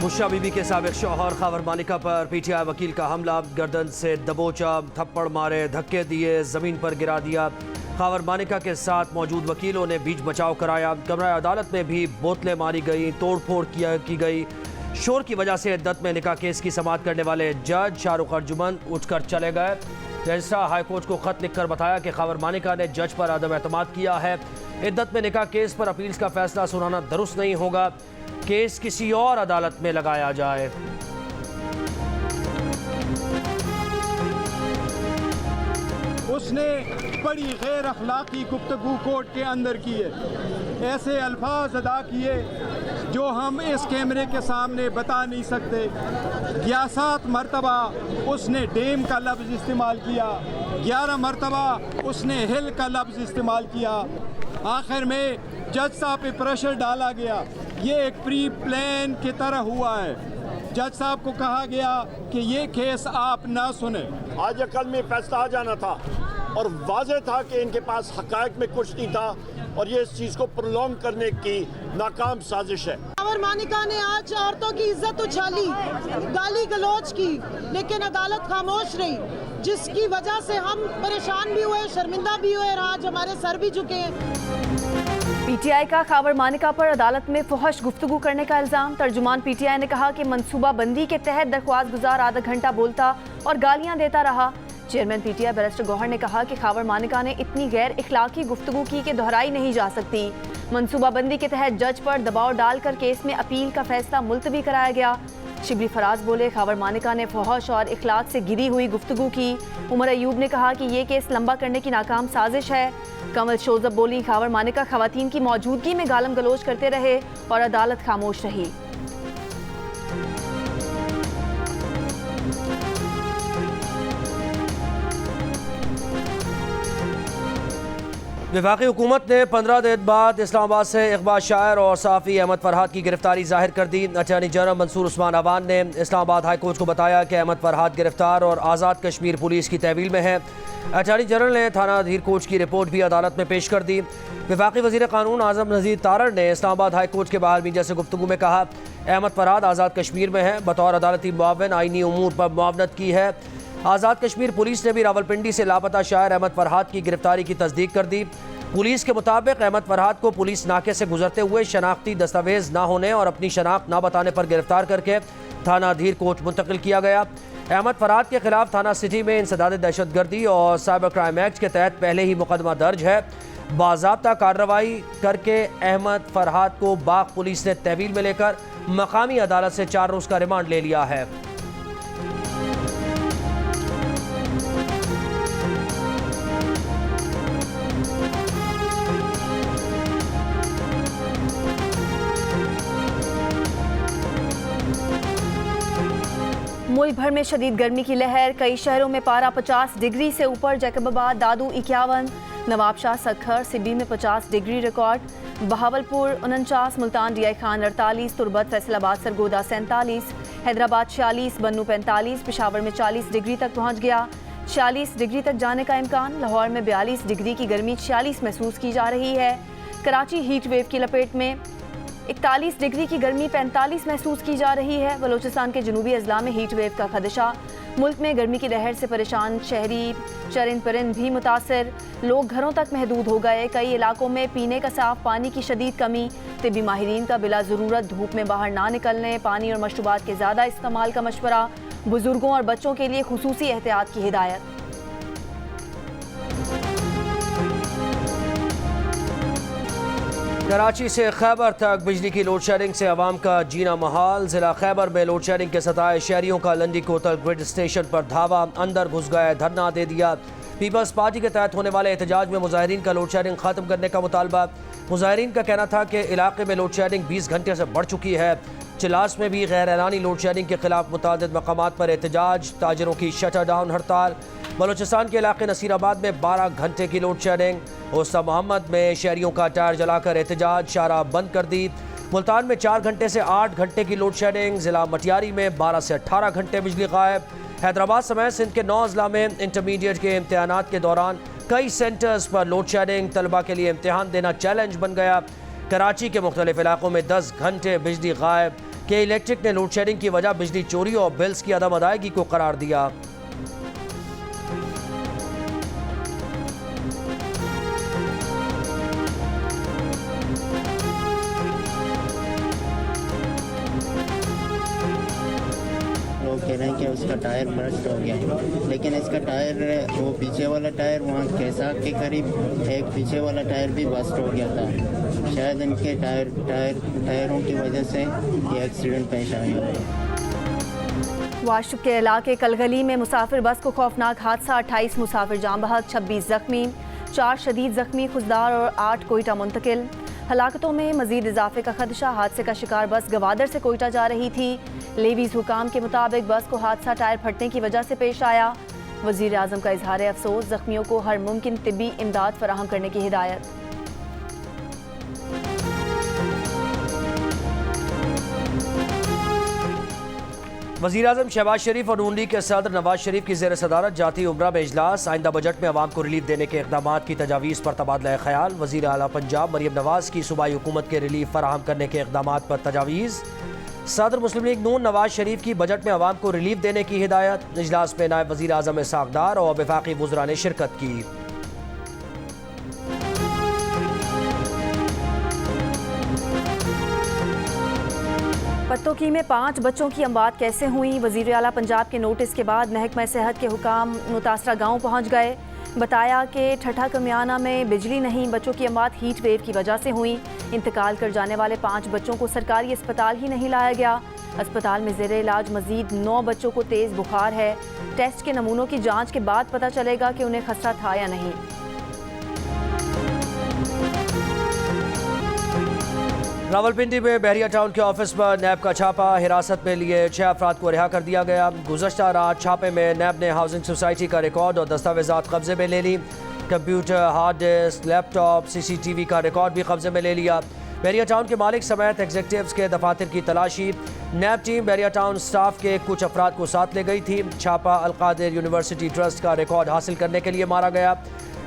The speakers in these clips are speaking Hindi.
मुशा बीबी के साबिक शौहर खावर मानिका पर पीटीआई वकील का हमला, गर्दन से दबोचा, थप्पड़ मारे, धक्के दिए, जमीन पर गिरा दिया। खावर मानिका के साथ मौजूद वकीलों ने बीच बचाव कराया। कमरा अदालत में भी बोतलें मारी गई, तोड़फोड़ की गई। शोर की वजह से इद्दत में निकाह केस की समाअत करने वाले जज शाहरुख अर्जुमन उठकर चले गए। रजिस्ट्रार हाईकोर्ट को खत लिखकर बताया कि खावर मानिका ने जज पर अदम एतमाद किया है। इद्दत में निकाह केस पर अपील्स का फैसला सुनाना दुरुस्त नहीं होगा। केस किसी और अदालत में लगाया जाए। उसने बड़ी गैर अखलाकी गुफ्तगू कोर्ट के अंदर की है, ऐसे अल्फाज अदा किए जो हम इस कैमरे के सामने बता नहीं सकते। 11 मरतबा उसने डेम का लफ्ज़ इस्तेमाल किया, 11 मरतबा उसने हिल का लफ्ज़ इस्तेमाल किया। आखिर में जज साहब पे प्रेशर डाला गया। ये एक प्री प्लान की तरह हुआ है। जज साहब को कहा गया कि ये केस आप ना सुने। आज कल में फैसला आ जाना था और वाज़ेह था कि इनके पास हक़ाइक़ में कुछ नहीं था और ये इस चीज़ को प्रोलॉन्ग करने की नाकाम साजिश है। खावर मानिका ने आज औरतों की इज्जत उछाली, गाली गलौज की, लेकिन अदालत खामोश रही, जिसकी वजह से हम परेशान भी हुए, शर्मिंदा भी हुए और आज हमारे सर भी झुके हैं। पीटीआई का खावर मानिका पर अदालत में फहश गुफ्तगू करने का इल्जाम। तर्जुमान पीटीआई ने कहा कि मंसूबा बंदी के तहत दरख्वास्त गुजार आधा घंटा बोलता और गालियां देता रहा। चेयरमैन पीटीआई बैरिस्टर गौहर ने कहा कि खावर मानिका ने इतनी गैर इखलाकी गुफ्तगू की कि दोहराई नहीं जा सकती। मंसूबा बंदी के तहत जज पर दबाव डालकर केस में अपील का फैसला मुलतवी कराया गया। शिबली फराज बोले, खावर मानिका ने फहश और इखलाक से गिरी हुई गुफ्तगू की। उमर अयूब ने कहा कि ये केस लंबा करने की नाकाम साजिश है। कमल शोजब बोली, खावर मानिका खवातीन की मौजूदगी में गालम गलोच करते रहे और अदालत खामोश रही। वफाकी हुकूमत ने 15 दिन बाद इस्लामाबाद से इकबाल शायर और सहाफ़ी अहमद फरहाद की गिरफ्तारी जाहिर कर दी। अटॉर्नी जनरल मंसूर उस्मान अवान ने इस्लामाबाद हाई कोर्ट को बताया कि अहमद फरहाद गिरफ्तार और आज़ाद कश्मीर पुलिस की तहवील में है। अटॉर्नी जनरल ने थाना अधीर कोच की रिपोर्ट भी अदालत में पेश कर दी। वफाकी वज़ीर क़ानून आज़म नज़ीर तारड़ ने इस्लामाबाद हाई कोर्ट के बाहर मीडिया से गुफ्तगू में कहा, अहमद फरहाद आज़ाद कश्मीर में है, बतौर अदालती मुआविन आइनी उमूर पर मुआवनत की है। आज़ाद कश्मीर पुलिस ने भी रावलपिंडी से लापता शायर अहमद फरहाद की गिरफ्तारी की तस्दीक कर दी। पुलिस के मुताबिक अहमद फरहाद को पुलिस नाके से गुजरते हुए शनाख्ती दस्तावेज ना होने और अपनी शनाख्त ना बताने पर गिरफ्तार करके थाना अधीर कोच मुंतकिल किया गया। अहमद फरहाद के खिलाफ थाना सिटी में इंसदाद दहशतगर्दी और साइबर क्राइम एक्ट के तहत पहले ही मुकदमा दर्ज है। बाज़ाब्ता कार्रवाई करके अहमद फरहाद को बाग पुलिस ने तहवील में लेकर मकामी अदालत से 4 रोज़ का रिमांड ले लिया है। मुल्क भर में शदीद गर्मी की लहर, कई शहरों में पारा 50 डिग्री से ऊपर। जैकबाबाद, दादू 51, नवाबशाह, सखर, सिब्बी में 50 degree record, Bahawalpur 49, Multan DI Khan 48, तुरबत, फैसलाबाद, सरगोदा 47, हैदराबाद 46, बन्नू 45, पेशावर में 40 डिग्री तक पहुँच गया। 46 डिग्री तक जाने का इम्कान। लाहौर में 42 डिग्री की गर्मी 46 महसूस की जा रही है। कराची हीट वेव की लपेट में 41 डिग्री की गर्मी 45 महसूस की जा रही है। बलोचिस्तान के जनूबी अजला में हीट वेव का खदशा। मुल्क में गर्मी की लहर से परेशान शहरी चरिंद परिंद भी मुतासर। लोग घरों तक महदूद हो गए। कई इलाकों में पीने का साफ पानी की शदीद कमी। तिब्बी माहिरीन का बिला ज़रूरत धूप में बाहर ना निकलने, पानी और मशरूबात के ज़्यादा इस्तेमाल का मशवरा। बुजुर्गों और बच्चों के लिए खुसूसी एहतियात की हिदायत। कराची से खैबर तक बिजली की लोड शेडिंग से आवाम का जीना महाल। जिला खैबर में लोड शेडिंग के सताए शहरियों का लंडी कोतल ग्रिड स्टेशन पर धावा, अंदर घुस गए, धरना दे दिया। पीपल्स पार्टी के तहत होने वाले एहतजाज में मुजाहिरीन का लोड शेडिंग खत्म करने का मुतालबा। मुजाहिरीन का कहना था कि इलाके में लोड शेडिंग 20 घंटे से बढ़ चुकी है। चिलास में भी गैर ऐलानी लोड शेडिंग के खिलाफ मुतादिद मकामात पर एहतजाज, ताजरों की शटर डाउन हड़ताल। बलोचिस्तान के इलाके नसीराबाद में 12 घंटे की लोड शेडिंग। उस्ता मोहम्मद में शहरियों का टायर जलाकर एहतजाज, शारा बंद कर दी। मुल्तान में 4 घंटे से 8 घंटे की लोड शेडिंग। जिला मटियारी में 12 से 18 घंटे बिजली गायब। हैदराबाद समेत सिंध के 9 अजला में इंटरमीडिएट के इम्तहानात के दौरान कई सेंटर्स पर लोड शेडिंग। तलबा के लिए इम्तहान देना चैलेंज बन गया। कराची के मुख्तलिफ इलाकों में 10 घंटे बिजली गायब। कि इलेक्ट्रिक ने लोड शेडिंग की वजह बिजली चोरी और बिल्स की अदम अदायगी को करार दिया। लोग कह रहे हैं कि उसका टायर बर्स्ट हो गया, लेकिन इसका टायर वो पीछे वाला टायर वहाँ कैसा के करीब एक पीछे वाला टायर भी बस्ट हो गया था। शायद इनके टायरों की वजह से ये एक्सीडेंट पेश आया। वाशिफ के इलाके कलगली में मुसाफिर बस को खौफनाक हादसा, 28 मुसाफिर जाम बहक, 26 जख्मी, 4 शदीद जख्मी, खुशदार और 8 कोयटा मुंतकिल। हलाकतों में मजीद इजाफे का खदशा। हादसे का शिकार बस गवादर से कोयटा जा रही थी। लेवीज हुकाम के मुताबिक बस को हादसा टायर फटने की वजह से पेश आया। वजीर आजम का इजहार अफसोस, जख्मियों को हर मुमकिन तिब्बी इमदाद फराहम करने की हिदायत। वज़ीर आज़म शहबाज शरीफ और नून लीग के सदर नवाज शरीफ की ज़ेर सदारत जाती उम्रा में इजलास। आइंदा बजट में अवाम को रिलीफ देने के इक़दामात की तजावीज़ पर तबादला ख्याल। वज़ीर आला पंजाब मरियम नवाज की सूबाई हुकूमत के रिलीफ फराहम करने के इक़दामात पर तजावीज़। सदर मुस्लिम लीग नून नवाज शरीफ की बजट में अवाम को रिलीफ देने की हिदायत। इजलास में नायब वज़ीर आज़म इसहाक़ डार और वफाकी वज़रा ने शिरकत की। पत्तोकी में 5 बच्चों की अमवात कैसे हुई? वज़ीर आला पंजाब के नोटिस के बाद महकमा सेहत के हुकाम मुतासरा गाँव पहुँच गए। बताया कि ठठा कमियाना में बिजली नहीं, बच्चों की अमवात हीट वेव की वजह से हुई। इंतकाल कर जाने वाले 5 बच्चों को सरकारी अस्पताल ही नहीं लाया गया। अस्पताल में ज़ेरे इलाज मजीद 9 बच्चों को तेज़ बुखार है। टेस्ट के नमूनों की जाँच के बाद पता चलेगा कि उन्हें खसरा था या नहीं। रावलपिंडी में बहरिया टाउन के ऑफिस पर नैब का छापा। हिरासत में लिए 6 अफराद को रिहा कर दिया गया। गुज़श्ता रात छापे में नैब ने हाउसिंग सोसाइटी का रिकॉर्ड और दस्तावेजात कब्जे में ले ली। Computer, hard disk, laptop, CCTV का रिकॉर्ड भी कब्जे में ले लिया। बहरिया टाउन के मालिक समेत एग्जीक्यूटिव्स के दफातर की तलाशी। नैब टीम बहरिया टाउन स्टाफ के कुछ अफराद को साथ ले गई थी। छापा अलकादिर यूनिवर्सिटी ट्रस्ट का रिकॉर्ड हासिल करने के लिए मारा गया।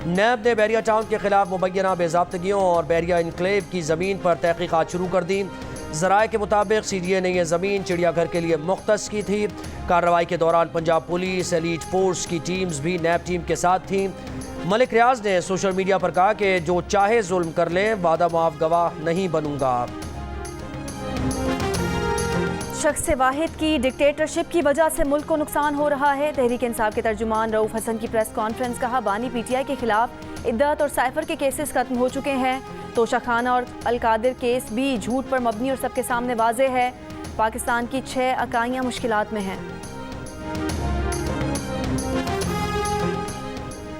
नैब ने बहरिया टाउन के खिलाफ मुबैना बेज़ाब्तगियों और बहरिया इनक्लेव की ज़मीन पर तहकीकात शुरू कर दी। ज़राए के मुताबिक CDA ने यह ज़मीन चिड़ियाघर के लिए मुख्तस की थी। कार्रवाई के दौरान पंजाब पुलिस, एलीट फोर्स की टीम्स भी नैब टीम के साथ थीं। मलिक रियाज ने सोशल मीडिया पर कहा कि जो चाहे जुल्म कर ले, वादा माफ गवाह नहीं बनूंगा। शख्स वाहिद की डिक्टेटरशिप की वजह से मुल्क को नुकसान हो रहा है। तहरीक इंसाफ के तर्जुमान रऊफ हसन की प्रेस कॉन्फ्रेंस। कहा, बानी PTI के खिलाफ इद्दत और साइफर के केसेस खत्म हो चुके हैं। तोशा खाना और अलकादिर केस भी झूठ पर मबनी और सबके सामने वाजे है। पाकिस्तान की 6 इकाइयाँ मुश्किलात में हैं।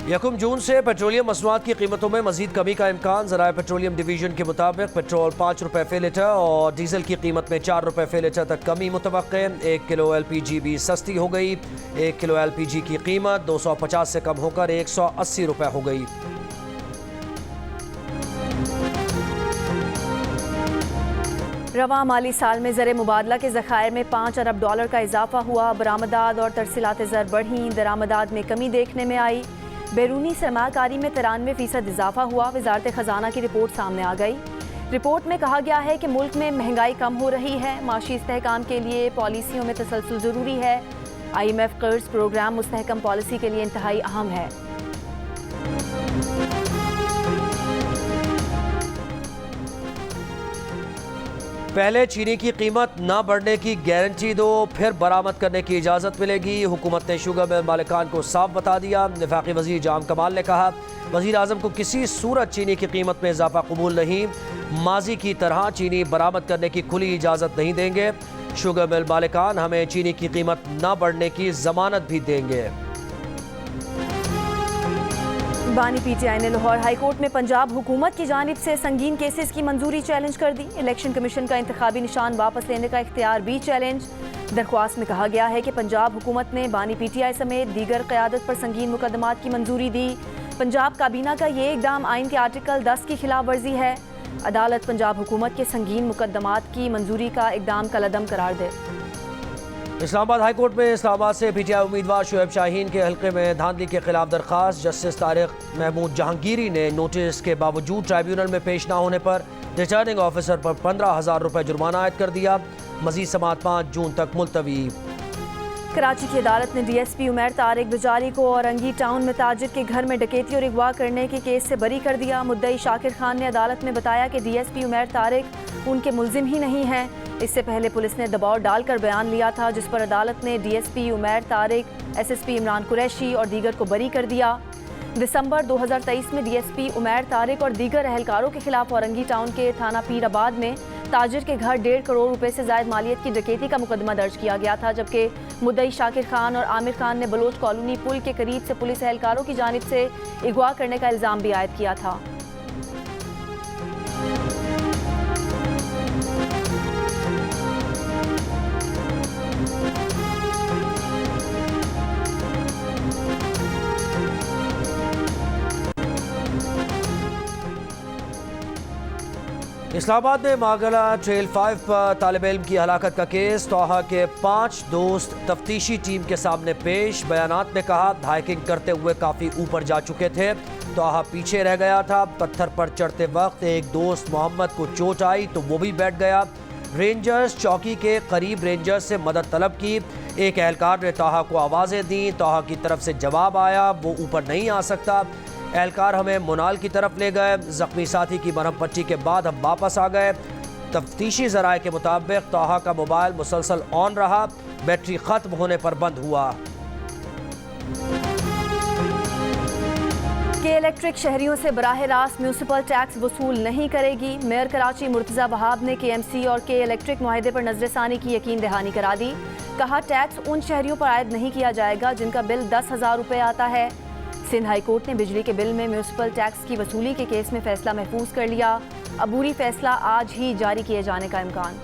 1 जून से पेट्रोलियम मसनूआत की कीमतों में मजीद कमी का इम्कान। ज़राए पेट्रोलियम डिवीजन के मुताबिक पेट्रोल 5 रुपये फ़ी लीटर और डीजल की कीमत में 4 रुपये फ़ी लीटर तक कमी मुतवक्के। 1 किलो LPG भी सस्ती हो गई। 1 किलो LPG की कीमत 250 से कम होकर 180 रुपये हो गई। रवा माली साल में ज़र मुबादला के ज़खायर में $5 अरब का इजाफा हुआ। बरामदात और तरसीलात ज़र बढ़ी, दरामदात में कमी देखने में आई। बैरूनी सरमाकारी में 93% इजाफा हुआ। वजारत ख़जाना की रिपोर्ट सामने आ गई। रिपोर्ट में कहा गया है कि मुल्क में महंगाई कम हो रही है। माशी इस्तेहकाम के लिए पॉलिसियों में तसलसल ज़रूरी है। IMF कर्ज प्रोग्राम मुस्तहकम पॉलिसी के लिए इंतहाई अहम है। पहले चीनी की कीमत न बढ़ने की गारंटी दो, फिर बरामद करने की इजाज़त मिलेगी। हुकूमत ने शुगर मिल मालिकान को साफ बता दिया। वफाकी वज़ीर जाम कमाल ने कहा, वज़ीर आज़म को किसी सूरत चीनी की कीमत में इजाफा कबूल नहीं। माजी की तरह चीनी बरामद करने की खुली इजाज़त नहीं देंगे। शुगर मिल मालिकान हमें चीनी की कीमत न बढ़ने की ज़मानत भी देंगे। बानी PTI ने लाहौर हाई कोर्ट में पंजाब हुकूमत की जानिब से संगीन केसेस की मंजूरी चैलेंज कर दी। इलेक्शन कमीशन का इंतखाबी निशान वापस लेने का इख्तियार भी चैलेंज। दरख्वास्त में कहा गया है कि पंजाब हुकूमत ने बानी PTI समेत दीगर क़यादत पर संगीन मुकदमात की मंजूरी दी। पंजाब काबीना का ये इकदाम आइन के आर्टिकल 10 की खिलाफ वर्जी है। अदालत पंजाब हुकूमत के संगीन मुकदमात की मंजूरी का इकदाम कलअदम करार दे। इस्लामाबाद हाई कोर्ट में इस्लामाबाद से PTI उम्मीदवार शुएब शाहीन के हल्के में धांधली के खिलाफ दरख्वास्त। जस्टिस तारिक महमूद जहांगीरी ने नोटिस के बावजूद ट्राइब्यूनल में पेश न होने पर रिटर्निंग ऑफिसर पर 15,000 रुपये जुर्माना आयद कर दिया। मजीद समाअत 5 जून तक मुलतवी। कराची की अदालत ने डीएसपी उमैर तारिक बिजारी को औरंगी टाउन में ताजिर के घर में डकैती और अगवा करने के केस से बरी कर दिया। मुद्दई शाकिर खान ने अदालत में बताया कि डीएसपी उमैर तारिक उनके मुल्जिम ही नहीं हैं। इससे पहले पुलिस ने दबाव डालकर बयान लिया था, जिस पर अदालत ने डीएसपी उमैर तारिक, एसएसपी इमरान कुरैशी और दीगर को बरी कर दिया। दिसंबर 2023 में डीएसपी उमैर तारिक और दीगर अहलकारों के खिलाफ औरंगी टाउन के थाना पीराबाद में ताजिर के घर 1.5 करोड़ रुपए से जायद मालियत की डकैती का मुकदमा दर्ज किया गया था, जबकि मुद्दई शाकिर खान और आमिर खान ने बलोच कॉलोनी पुल के करीब से पुलिस एहलकारों की जानिब से अगवा करने का इल्ज़ाम भी आयद किया था। इस्लामाबाद में मागला ट्रेल 5 पर तालिब इल्म की हलाकत का केस। तोहा के 5 दोस्त तफ्तीशी टीम के सामने पेश। बयानात में कहा हाइकिंग करते हुए काफ़ी ऊपर जा चुके थे, तोहा पीछे रह गया था। पत्थर पर चढ़ते वक्त एक दोस्त मोहम्मद को चोट आई तो वो भी बैठ गया। रेंजर्स चौकी के करीब रेंजर्स से मदद तलब की। एक एहलकार ने तोहा को आवाज़ें दी, तोहा की तरफ से जवाब आया वो ऊपर नहीं आ सकता। एहलकार हमें मुनाल की तरफ ले गए। जख्मी साथी की मरहम पट्टी के बाद हम वापस आ गए। तफ्तीशी ज़राए के मुताबिक तोहा का मोबाइल मुसलसल ऑन रहा, बैटरी ख़त्म होने पर बंद हुआ। के इलेक्ट्रिक शहरियों से बराह रास्त म्यूनसिपल टैक्स वसूल नहीं करेगी। मेयर कराची मुर्तज़ा वहाब ने KMC और के इलेक्ट्रिक मुआहदे पर नजरसानी की यकीन दहानी करा दी। कहा टैक्स उन शहरियों पर आयद नहीं किया जाएगा जिनका बिल 10,000 रुपये आता है। सिंध हाई कोर्ट ने बिजली के बिल में म्यूनसिपल टैक्स की वसूली के केस में फैसला महफूज कर लिया। अबूरी फैसला आज ही जारी किए जाने का इम्कान।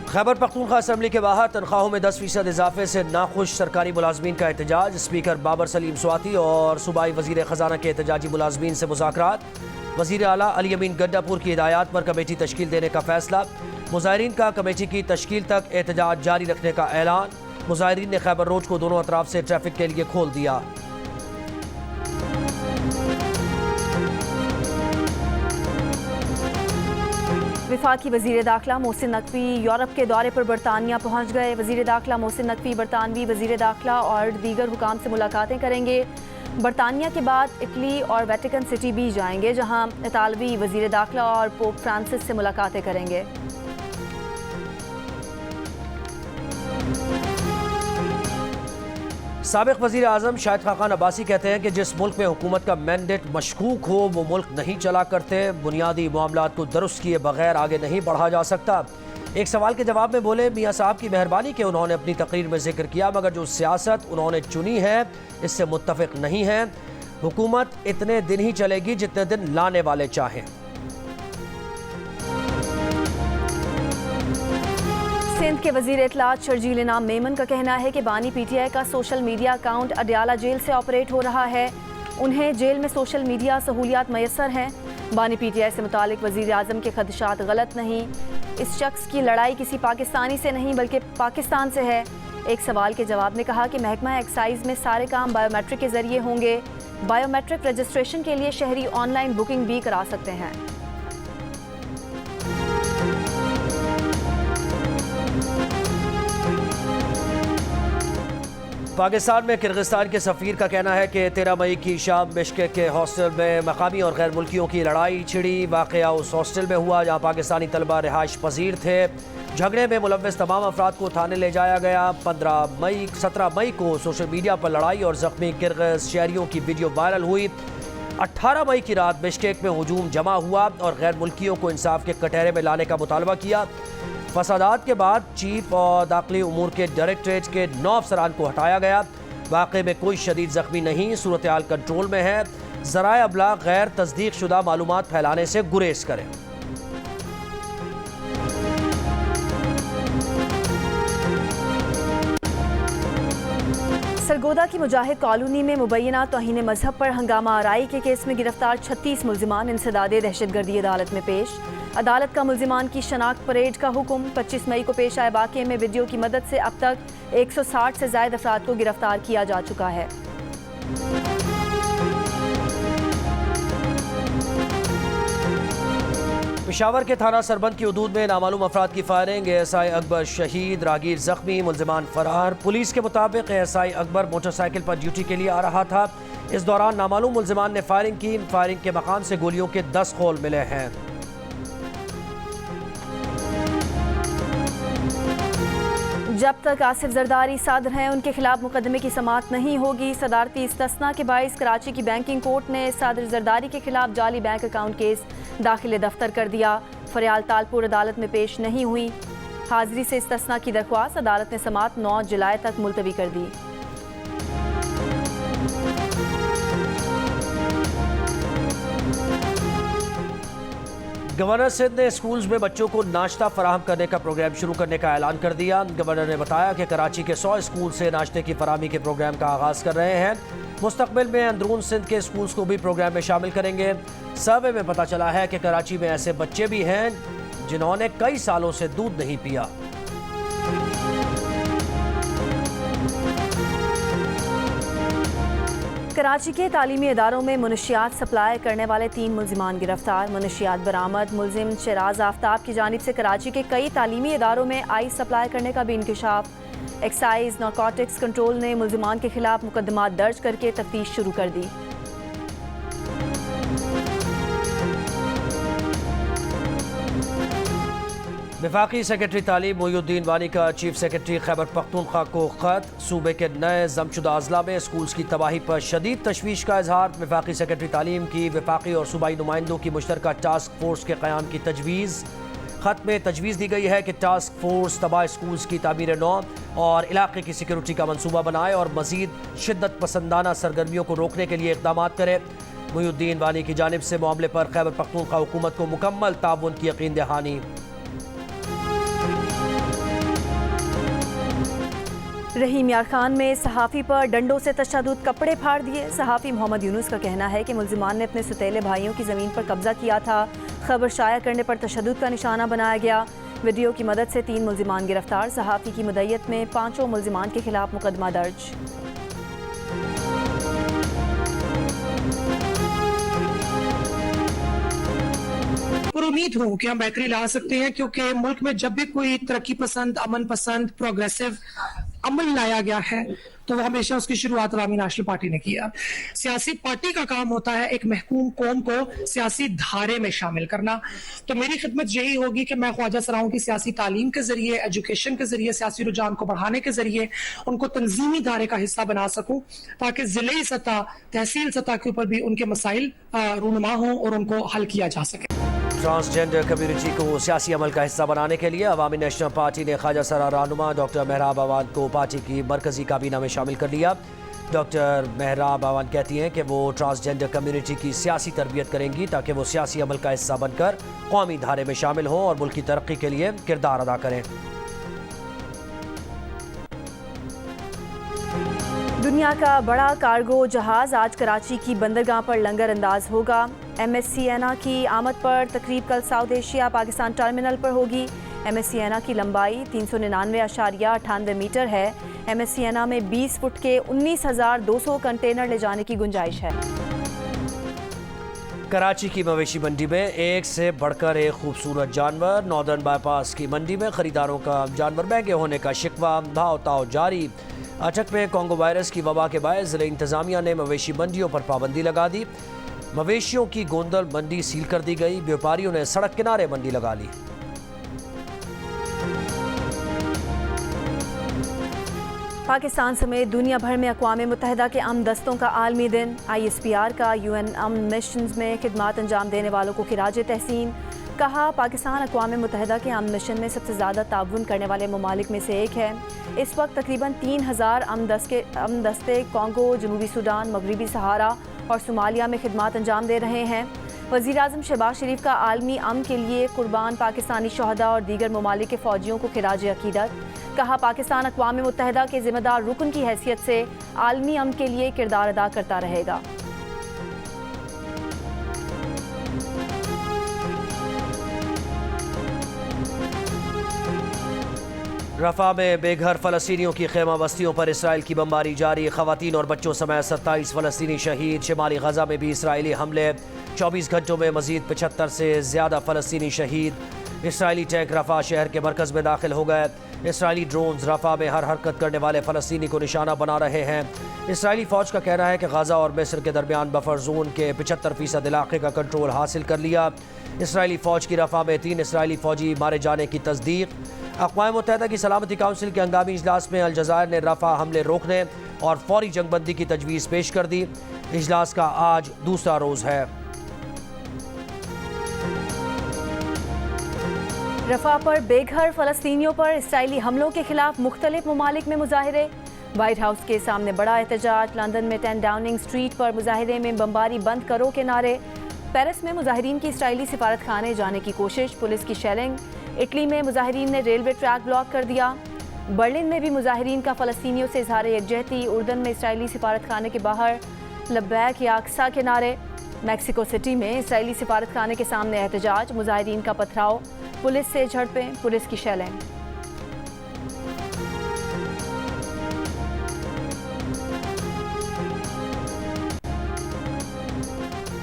खैबर पख्तूनख्वा असम्बली के बाहर तनख्वाहों में 10% इजाफे से नाखुश सरकारी मुलाजमीन का एहतजाज। स्पीकर बाबर सलीम स्वाति और सूबाई वजीर खजाना के एहतजाजी मुलाजमीन से मुज़ाकरात। वजीर आला अली अमीन गड्डापुर की हिदायत पर कमेटी तश्कील देने का फैसला। मुज़ाहिरीन का कमेटी की तश्कील तक एहतजाज जारी रखने का ऐलान। मुज़ाहिरीन ने खैबर रोड को दोनों अतराफ से ट्रैफिक के लिए खोल दिया। वफाकी वजीर दाखिला मोहसिन नकवी यूरोप के दौरे पर बरतानिया पहुँच गए। वजीर दाखिला मोहसिन नकवी बरतानवी वजीर दाखिला और दीगर हुकाम से मुलाकातें करेंगे। बरतानिया के बाद इटली और वेटिकन सिटी भी जाएंगे, जहां इतालवी वजीर दाखिला और पोप फ्रांसिस से मुलाकातें करेंगे। साबिक वज़ीर आज़म शाहिद खाकान अब्बासी कहते हैं कि जिस मुल्क में हुकूमत का मैंडेट मशकूक हो वो मुल्क नहीं चला करते। बुनियादी मामलात को दुरुस्त किए बगैर आगे नहीं बढ़ा जा सकता। एक सवाल के जवाब में बोले मियाँ साहब की मेहरबानी के उन्होंने अपनी तकरीर में जिक्र किया, मगर जो सियासत उन्होंने चुनी है इससे मुत्तफ़िक नहीं है। हुकूमत इतने दिन ही चलेगी जितने दिन लाने वाले चाहें। सिंध के वजीर इत्तलात शर्जील इनाम मेमन का कहना है कि बानी PTI का social media account Adiala jail से ऑपरेट हो रहा है। उन्हें जेल में सोशल मीडिया सहूलियात मैसर हैं। बानी PTI से मुतालिक वजीर आज़म के खदशात गलत नहीं। इस शख्स की लड़ाई किसी पाकिस्तानी से नहीं बल्कि पाकिस्तान से है। एक सवाल के जवाब में कहा कि महकमा एक्साइज में सारे काम बायोमेट्रिक के जरिए होंगे। बायोमेट्रिक रजिस्ट्रेशन के लिए शहरी ऑनलाइन बुकिंग भी करा सकते हैं। पाकिस्तान में किर्गिस्तान के सफ़ीर का कहना है कि 13 मई की शाम बिश्केक के हॉस्टल में मकामी और गैर मुल्कियों की लड़ाई छिड़ी। वाक़या उस हॉस्टल में हुआ जहाँ पाकिस्तानी तलबा रिहाइश पजीर थे। झगड़े में मुलव्वस तमाम अफराद को थाने ले जाया गया। 17 मई को सोशल मीडिया पर लड़ाई और ज़ख्मी किर्गिज़ शहरियों की वीडियो वायरल हुई। 18 मई की रात बिश्केक में हुजूम जमा हुआ और गैर मुल्कियों को इंसाफ के कटहरे में लाने का मुतालबा किया। फसादात के बाद चीफ और दाखिली उमूर के डायरेक्टरेट के 9 अफसरान को हटाया गया। वाक़े में कोई शदीद ज़ख्मी नहीं, सूरत हाल कंट्रोल में है। ज़राए अबलाग गैर तस्दीक शुदा मालूमात फैलाने से गुरेज करें। सरगोदा की मुजाहिद कॉलोनी में मुबैना तौहीन मजहब पर हंगामा आराई के केस में गिरफ्तार 36 मुल्जिमान इंसदादे दहशतगर्दी अदालत में पेश। अदालत का मुल्जिमान की शनाख्त परेड का हुक्म। 25 मई को पेश आए वाक़े में वीडियो की मदद से अब तक 160 से ज़ायद अफराद को गिरफ्तार किया जा चुका है। पेशावर के थाना सरबंद की हदूद में नामालूम अफराद की फायरिंग। एएसआई अकबर शहीद, रागीर जख्मी, मुलजिमान फरार। पुलिस के मुताबिक एएसआई अकबर मोटरसाइकिल पर ड्यूटी के लिए आ रहा था। इस दौरान नामालूम मुलजिमान ने फायरिंग की। फायरिंग के मकान से गोलियों के 10 खोल मिले हैं। जब तक आसिफ जरदारी सादर हैं उनके खिलाफ मुकदमे की समाअत नहीं होगी। सदारती इस्तिस्ना के बाइस कराची की बैंकिंग कोर्ट ने सादर जरदारी के खिलाफ जाली बैंक अकाउंट केस दाखिले दफ्तर कर दिया। फरियाल तालपुर अदालत में पेश नहीं हुई। हाजिरी से इस्तिस्ना की दरख्वास्त अदालत ने समाअत 9 जुलाई तक मुलतवी कर दी। गवर्नर सिंध ने स्कूल्स में बच्चों को नाश्ता फराहम करने का प्रोग्राम शुरू करने का ऐलान कर दिया। गवर्नर ने बताया कि कराची के 100 स्कूल से नाश्ते की फराहमी के प्रोग्राम का आगाज़ कर रहे हैं। मुस्तकबिल में अंदरून सिंध के स्कूल्स को भी प्रोग्राम में शामिल करेंगे। सर्वे में पता चला है कि कराची में ऐसे बच्चे भी हैं जिन्होंने कई सालों से दूध नहीं पिया। कराची के तालीमी इदारों में मुनशियात सप्लाई करने वाले 3 मुलजिमान गिरफ्तार। मुनशियात बरामद। मुलजिम शराज आफ्ताब की जानिब से कराची के कई तालीमी इदारों में आइस सप्लाई करने का भी इंकशाफ। एक्साइज नारकोटिक्स कंट्रोल ने मुलजिमान के खिलाफ मुकदमा दर्ज करके तफ्तीश शुरू कर दी। वफाकी सेक्रेटरी तालीम मोहिउद्दीन वानी का चीफ सेक्रेटरी खैबर पख्तूनख्वा को खत। सूबे के नए जमशुदा अजला में स्कूल्स की तबाही पर शदीद तशवीश का इजहार। वफाकी सेक्रेटरी तालीम की वफाकी और सूबाई नुमाइंदों की मुश्तरका टास्क फोर्स के क़याम की तजवीज़। खत में तजवीज़ दी गई है कि टास्क फोर्स तबाह स्कूल्स की तामीर नौ और इलाके की सिक्योरिटी का मनसूबा बनाए और मज़ीद शिद्दत पसंदाना सरगर्मियों को रोकने के लिए इक़दाम करे। मोहिउद्दीन वानी की जानिब से मामले पर खैबर पख्तूनख्वा हुकूमत को मुकम्मल ताउन की यकीन दहानी। रहीम यार खान में सहाफ़ी पर डंडों से तशद्दुद, कपड़े फाड़ दिए। सहाफ़ी मोहम्मद यूनुस का कहना है कि मुलजिमान ने अपने सौतेले भाइयों की ज़मीन पर कब्जा किया था। खबर शाया करने पर तशद्दुद का निशाना बनाया गया। वीडियो की मदद से 3 मुलजिमान गिरफ्तार। सहाफ़ी की मदय्यत में 5 मुलजिमान के खिलाफ मुकदमा दर्ज। और उम्मीद हूँ कि हम बेहतरी ला सकते हैं, क्योंकि मुल्क में जब भी कोई तरक्की पसंद, अमन पसंद, प्रोग्रेसिव अमल लाया गया है तो वो हमेशा उसकी शुरुआत अवामी नेशनल पार्टी ने किया। सियासी पार्टी का काम होता है एक महकूम कौम को सियासी धारे में शामिल करना। तो मेरी खिदमत यही होगी कि मैं ख्वाजा सराओं की सियासी तालीम के जरिए, एजुकेशन के जरिए, सियासी रुझान को बढ़ाने के जरिए उनको तंजीमी धारे का हिस्सा बना सकूं, ताकि जिले सतह, तहसील सतह के ऊपर भी उनके मसाइल रूनुमा हों और उनको हल किया जा सके। ट्रांसजेंडर कम्युनिटी को सियासी अमल का हिस्सा बनाने के लिए अवामी नेशनल पार्टी ने ख्वाजा सरा रहनुमा डॉक्टर मेहराब अवान को पार्टी की मरकजी काबीना में शामिल कर लिया। डॉक्टर मेहराब अवान कहती हैं कि वो ट्रांसजेंडर कम्युनिटी की सियासी तरबियत करेंगी ताकि वो सियासी अमल का हिस्सा बनकर कौमी धारे में शामिल हों और मुल्क की तरक्की के लिए किरदार अदा करें। दुनिया का बड़ा कार्गो जहाज आज कराची की बंदरगाह पर लंगर अंदाज होगा। MSC एना की आमद पर तकरीब कल साउथ एशिया पाकिस्तान टर्मिनल पर होगी। MSC एना की लंबाई 399.98 मीटर है। MSC एना में 20 फुट के 19,200 कंटेनर ले जाने की गुंजाइश है। कराची की मवेशी मंडी में एक से बढ़कर एक खूबसूरत जानवर। नॉर्दर्न बाईपास की मंडी में खरीदारों का जानवर महंगे होने का शिकवा, भाव ताव जारी। अटक में कोंगो वायरस की वबा के बायस जिले इंतजामिया ने मवेशी मंडियों पर पाबंदी लगा दी। मवेशियों की गोंदल मंडी सील कर दी गई। व्यापारियों ने सड़क किनारे मंडी लगा ली। पाकिस्तान समेत दुनिया भर में अक़वाम मुत्तहिदा के अमन दस्तों का आलमी दिन। ISPR का UN अमन मिशन में खिदमात अंजाम देने वालों को खिराज तहसीन। कहा, पाकिस्तान अक़वाम मुत्तहिदा के अमन मिशन में सबसे ज़्यादा ताउन करने वाले ममालिक में से एक है। इस वक्त तकरीबन 3000 अमन दस्ते कोंगो, जनूबी सूडान, मगरबी सहारा और सोमालिया में खिदमात अंजाम दे रहे हैं। वज़ीर-ए-आज़म शहबाज शरीफ का आलमी अमन के लिए कुर्बान पाकिस्तानी शहदा और दीगर ममालिक के फ़ौजियों को खिराज अक़ीदत। कहा, पाकिस्तान अक़वाम मुत्तहिदा के ज़िम्मेदार रुकन की हैसियत से आलमी अमन के लिए किरदार अदा करता रहेगा। रफा में बेघर फ़लस्तीनियों की खेमा बस्तियों पर इसराइल की बमबारी जारी। ख़वातीन और बच्चों समेत 27 फ़लस्तीनी शहीद। शिमाली गजा में भी इसराइली हमले। 24 घंटों में मजीद 75 से ज़्यादा फ़लस्तीनी शहीद। इसराइली टैंक रफा शहर के मरकज़ में दाखिल हो गए। इसराइली ड्रोन्स रफा में हर हरकत करने वाले फ़लस्तीनी को निशाना बना रहे हैं। इसराइली फ़ौज का कहना है कि गजा और मिस्र के दरमियान बफर जोन के 75% इलाके का कंट्रोल हासिल कर लिया। इसराइली फ़ौज की रफा में 3 इसराइली फ़ौजी मारे जाने की तस्दीक। अक़वाम मुत्तहिदा की सलामती काउंसिल के हंगामी इजलास में अलजायर ने रफा हमले रोकने और फौरी जंगबंदी की तजवीज़ पेश कर दी। इजलास का आज दूसरा रोज़ है। रफा पर बेघर फ़लस्तीनियों पर इसराइली हमलों के खिलाफ मुख्तलिफ ममालिक में मुजाहिरे। वाइट हाउस के सामने बड़ा एहतजाज। लंदन में 10 डाउनिंग स्ट्रीट पर मुजाहिरे में बमबारी बंद करो के नारे। पेरिस में मुजाहिरीन की इसराइली सिफारत खाने जाने की कोशिश, पुलिस की शेलिंग। इटली में मुजाहिरीन ने रेलवे ट्रैक ब्लॉक कर दिया। बर्लिन में भी मुजाहिरीन का फ़लस्तीनियों से इजहार यकजहती। उर्दन में इसराइली सिफारत खाने के बाहर लब्बैक या अक्सा के नारे। मैक्सिको सिटी में इसराइली सिफारत खाने के सामने एहतजाज। मुजाहिरीन का पथराव, पुलिस से झड़पें, पुलिस की शेलिंग।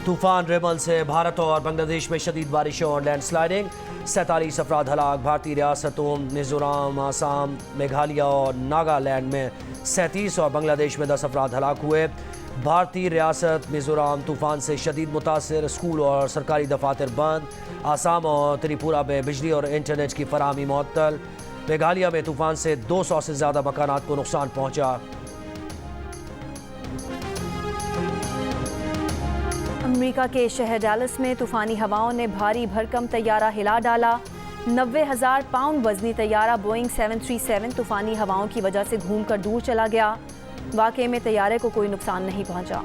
तूफान रेमल से भारत और बांग्लादेश में शदीद बारिशों और लैंडस्लाइडिंग। 47 अफराद हलाक। भारतीय रियासतों मिजोरम, आसाम, मेघालय और नागालैंड में 37 और बांग्लादेश में 10 अफराद हलाक हुए। भारतीय रियासत मिजोरम तूफान से शदीद मुतासर। स्कूल और सरकारी दफातर बंद। आसाम और त्रिपुरा में बिजली और इंटरनेट की फराहमी मुअत्तल। मेघालय में तूफान से 200 से ज़्यादा मकानात को नुकसान पहुँचा। अमेरिका के शहर डैलस में तूफानी हवाओं ने भारी भरकम तैयारा हिला डाला। 90,000 पाउंड वजनी तैयारा बोइंग 737 तूफानी हवाओं की वजह से घूमकर दूर चला गया। वाक़े में तैयारे को कोई नुकसान नहीं पहुंचा।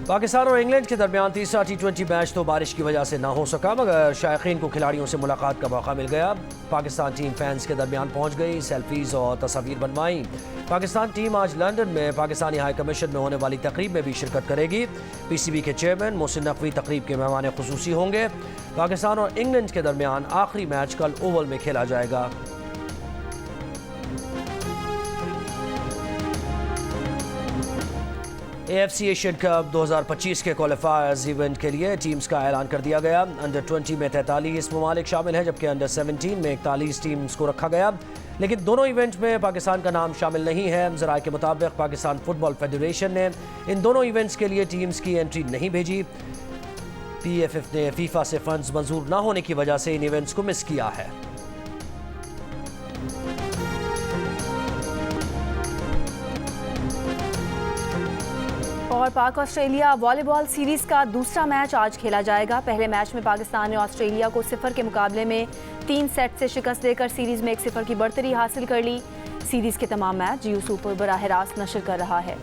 पाकिस्तान और इंग्लैंड के दरमियान तीसरा T20 मैच तो बारिश की वजह से ना हो सका, मगर शायकीन को खिलाड़ियों से मुलाकात का मौका मिल गया। पाकिस्तान टीम फैंस के दरमियान पहुंच गई, सेल्फीज और तस्वीर बनवाई। पाकिस्तान टीम आज लंदन में पाकिस्तानी हाई कमीशन में होने वाली तकरीब में भी शिरकत करेगी। PCB के चेयरमैन मोहसिन नकवी तकरीब के मेहमान खुसूसी होंगे। पाकिस्तान और इंग्लैंड के दरमियान आखिरी मैच कल ओवल में खेला जाएगा। AFC एशियन कप 2025 के क्वालिफायर्स इवेंट के लिए टीम्स का ऐलान कर दिया गया। अंडर 20 में 43 ममालिक शामिल हैं, जबकि अंडर 17 में 41 टीम्स को रखा गया। लेकिन दोनों इवेंट में पाकिस्तान का नाम शामिल नहीं है। ज़राए के मुताबिक पाकिस्तान फुटबॉल फेडरेशन ने इन दोनों इवेंट्स के लिए टीम्स की एंट्री नहीं भेजी। PFF ने फीफा से फंड्स मंजूर न होने की वजह से इन इवेंट्स को मिस किया है। और पाक ऑस्ट्रेलिया वॉलीबॉल सीरीज़ का दूसरा मैच आज खेला जाएगा। पहले मैच में पाकिस्तान ने ऑस्ट्रेलिया को 0 के मुकाबले में 3 सेट से शिकस्त देकर सीरीज़ में 1-0 की बढ़तरी हासिल कर ली। सीरीज़ के तमाम मैच जियो सुपर बराह रास्त नशर कर रहा है।